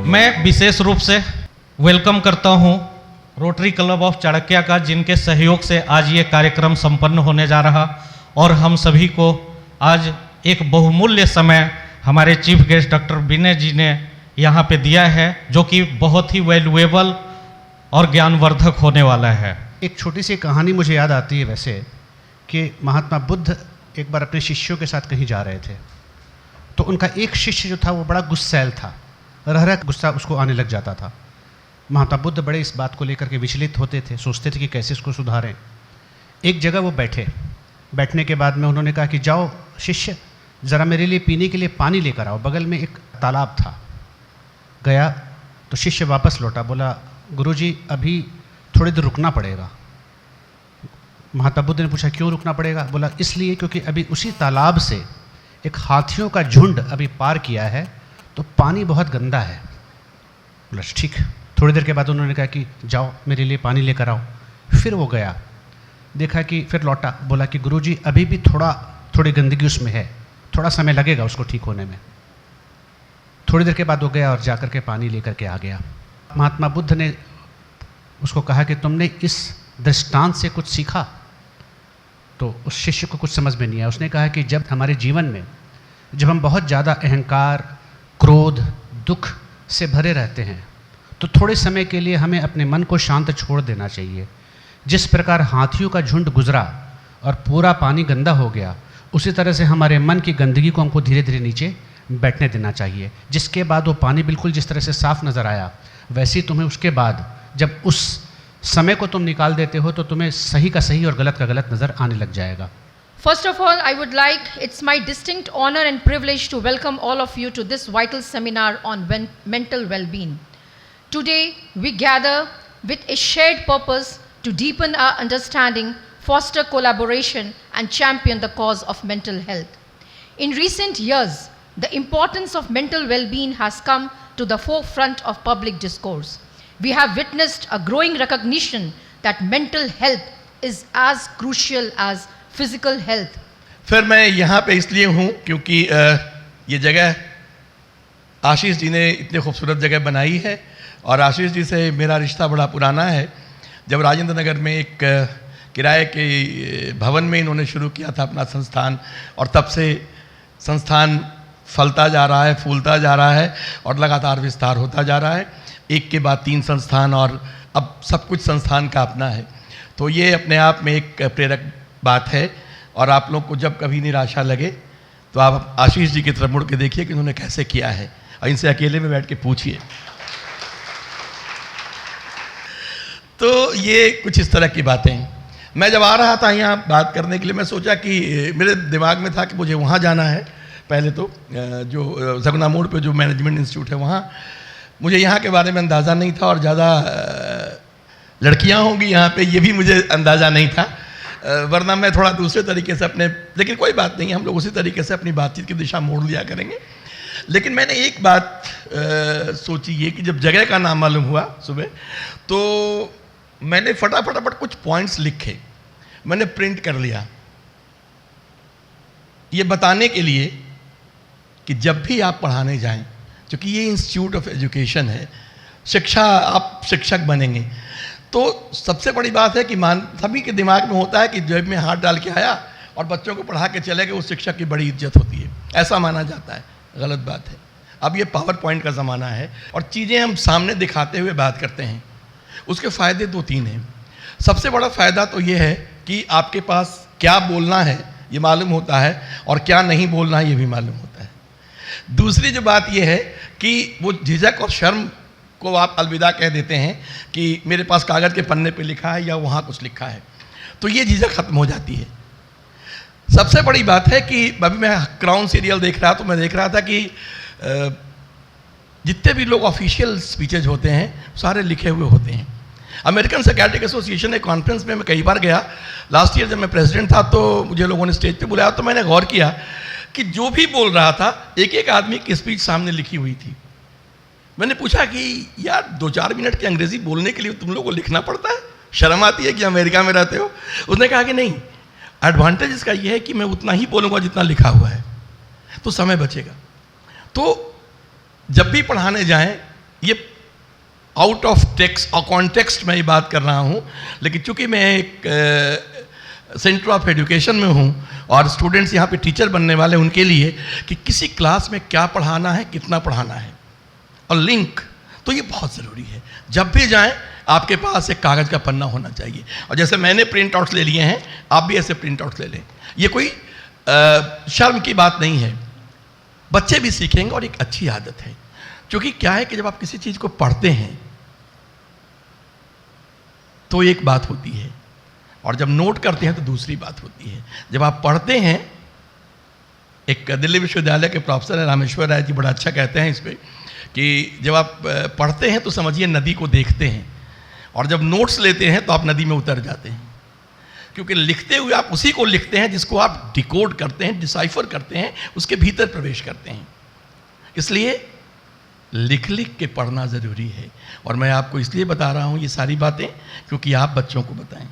मैं विशेष रूप से वेलकम करता हूं रोटरी क्लब ऑफ चाणक्य का, जिनके सहयोग से आज ये कार्यक्रम संपन्न होने जा रहा और हम सभी को आज एक बहुमूल्य समय हमारे चीफ गेस्ट डॉक्टर विनय जी ने यहाँ पे दिया है, जो कि बहुत ही वैल्यूएबल और ज्ञानवर्धक होने वाला है। एक छोटी सी कहानी मुझे याद आती है वैसे, कि महात्मा बुद्ध एक बार अपने शिष्यों के साथ कहीं जा रहे थे, तो उनका एक शिष्य जो था वो बड़ा गुस्सैल था, रह रह गुस्सा उसको आने लग जाता था। महात्मा बुद्ध बड़े इस बात को लेकर के विचलित होते थे, सोचते थे कि कैसे इसको सुधारें। एक जगह वो बैठने के बाद में उन्होंने कहा कि जाओ शिष्य, ज़रा मेरे लिए पीने के लिए पानी लेकर आओ। बगल में एक तालाब था। गया तो शिष्य वापस लौटा, बोला गुरुजी अभी थोड़ी देर रुकना पड़ेगा। महात्मा बुद्ध ने पूछा क्यों रुकना पड़ेगा? बोला इसलिए क्योंकि अभी उसी तालाब से एक हाथियों का झुंड अभी पार किया है, तो पानी बहुत गंदा है। बोला ठीक। थोड़ी देर के बाद उन्होंने कहा कि जाओ मेरे लिए पानी लेकर आओ। फिर वो गया, देखा कि फिर लौटा, बोला कि गुरुजी अभी भी थोड़ी गंदगी उसमें है, थोड़ा समय लगेगा उसको ठीक होने में। थोड़ी देर के बाद वो गया और जाकर के पानी लेकर के आ गया। महात्मा बुद्ध ने उसको कहा कि तुमने इस दृष्टांत से कुछ सीखा? तो उस शिष्य को कुछ समझ में नहीं आया। उसने कहा कि जब हमारे जीवन में जब हम बहुत ज़्यादा अहंकार, क्रोध, दुख से भरे रहते हैं, तो थोड़े समय के लिए हमें अपने मन को शांत छोड़ देना चाहिए। जिस प्रकार हाथियों का झुंड गुजरा और पूरा पानी गंदा हो गया, उसी तरह से हमारे मन की गंदगी को हमको धीरे धीरे नीचे बैठने देना चाहिए। जिसके बाद वो पानी बिल्कुल जिस तरह से साफ नज़र आया, वैसे ही तुम्हें उसके बाद जब उस समय को तुम निकाल देते हो, तो तुम्हें सही का सही और गलत का गलत नज़र आने लग जाएगा। First of all, I would like, it's my distinct honor and privilege to welcome all of you to this vital seminar on mental well-being. Today, we gather with a shared purpose to deepen our understanding, foster collaboration, and champion the cause of mental health. In recent years, the importance of mental well-being has come to the forefront of public discourse. We have witnessed a growing recognition that mental health is as crucial as physical health. फिर मैं यहाँ पे इसलिए हूँ क्योंकि ये जगह आशीष जी ने इतनी खूबसूरत जगह बनाई है, और आशीष जी से मेरा रिश्ता बड़ा पुराना है। जब राजेंद्र नगर में एक किराए के भवन में इन्होंने शुरू किया था अपना संस्थान, और तब से संस्थान फलता जा रहा है, फूलता जा रहा है और लगातार विस्तार होता जा रहा है। एक के बाद 3 संस्थान, और अब सब कुछ संस्थान का अपना है। तो ये अपने आप में एक प्रेरक बात है। और आप लोग को जब कभी निराशा लगे तो आप आशीष जी की तरफ मुड़ के देखिए कि उन्होंने कैसे किया है, और इनसे अकेले में बैठ के पूछिए। तो ये कुछ इस तरह की बातें हैं। मैं जब आ रहा था यहाँ बात करने के लिए, मैं सोचा कि मेरे दिमाग में था कि मुझे वहाँ जाना है। पहले तो जो जगना मोड़ पे जो मैनेजमेंट इंस्टीट्यूट है वहाँ, मुझे यहाँ के बारे में अंदाज़ा नहीं था, और ज़्यादा लड़कियाँ होंगी यहाँ पे ये भी मुझे अंदाज़ा नहीं था, वरना मैं थोड़ा दूसरे तरीके से लेकिन कोई बात नहीं, हम लोग उसी तरीके से अपनी बातचीत की दिशा मोड़ लिया करेंगे। लेकिन मैंने एक बात सोची ये कि जब जगह का नाम मालूम हुआ सुबह, तो मैंने फटाफट कुछ पॉइंट्स लिखे, मैंने प्रिंट कर लिया, ये बताने के लिए कि जब भी आप पढ़ाने जाएं, क्योंकि ये इंस्टीट्यूट ऑफ एजुकेशन है, शिक्षा, आप शिक्षक बनेंगे, तो सबसे बड़ी बात है कि सभी के दिमाग में होता है कि जेब में हाथ डाल के आया और बच्चों को पढ़ा के चले गए, उस शिक्षक की बड़ी इज्जत होती है, ऐसा माना जाता है। गलत बात है। अब ये पावर पॉइंट का ज़माना है और चीज़ें हम सामने दिखाते हुए बात करते हैं। उसके फ़ायदे 2-3 हैं। सबसे बड़ा फ़ायदा तो ये है कि आपके पास क्या बोलना है ये मालूम होता है, और क्या नहीं बोलना है ये भी मालूम होता है। दूसरी जो बात ये है कि वो झिझक और शर्म को आप अलविदा कह देते हैं कि मेरे पास कागज़ के पन्ने पे लिखा है या वहाँ कुछ लिखा है, तो ये झिझक ख़त्म हो जाती है। सबसे बड़ी बात है कि अभी मैं क्राउन सीरियल देख रहा, तो मैं देख रहा था कि जितने भी लोग ऑफिशियल स्पीचेज होते हैं सारे लिखे हुए होते हैं। अमेरिकन साइकियाट्रिक एसोसिएशन एक कॉन्फ्रेंस में मैं कई बार गया, लास्ट ईयर जब मैं प्रेसिडेंट था तो मुझे लोगों ने स्टेज पे बुलाया, तो मैंने गौर किया कि जो भी बोल रहा था एक एक आदमी की स्पीच सामने लिखी हुई थी। मैंने पूछा कि यार 2-4 मिनट की अंग्रेज़ी बोलने के लिए तुम लोगों को लिखना पड़ता है, शर्म आती है कि अमेरिका में रहते हो? उसने कहा कि नहीं, एडवांटेज इसका यह है कि मैं उतना ही बोलूँगा जितना लिखा हुआ है, तो समय बचेगा। तो जब भी पढ़ाने जाएं ये आउट ऑफ टेक्स्ट और कॉन्टेक्स्ट में ये बात कर रहा हूँ, लेकिन चूंकि मैं एक सेंटर ऑफ एजुकेशन में हूँ और स्टूडेंट्स यहाँ पे टीचर बनने वाले, उनके लिए कि किसी क्लास में क्या पढ़ाना है, कितना पढ़ाना है, और लिंक, तो ये बहुत ज़रूरी है। जब भी जाएं आपके पास एक कागज़ का पन्ना होना चाहिए, और जैसे मैंने प्रिंट आउट्स ले लिए हैं, आप भी ऐसे प्रिंट आउट्स ले लें। ये कोई शर्म की बात नहीं है, बच्चे भी सीखेंगे और एक अच्छी आदत है। क्योंकि क्या है कि जब आप किसी चीज़ को पढ़ते हैं तो एक बात होती है, और जब नोट करते हैं तो दूसरी बात होती है। जब आप पढ़ते हैं, एक दिल्ली विश्वविद्यालय के प्रोफेसर है रामेश्वर राय जी, बड़ा अच्छा कहते हैं इस पर कि जब आप पढ़ते हैं तो समझिए नदी को देखते हैं, और जब नोट्स लेते हैं तो आप नदी में उतर जाते हैं। क्योंकि लिखते हुए आप उसी को लिखते हैं जिसको आप डिकोड करते हैं, डिसाइफर करते हैं, उसके भीतर प्रवेश करते हैं। इसलिए लिख लिख के पढ़ना ज़रूरी है, और मैं आपको इसलिए बता रहा हूँ ये सारी बातें क्योंकि आप बच्चों को बताएं।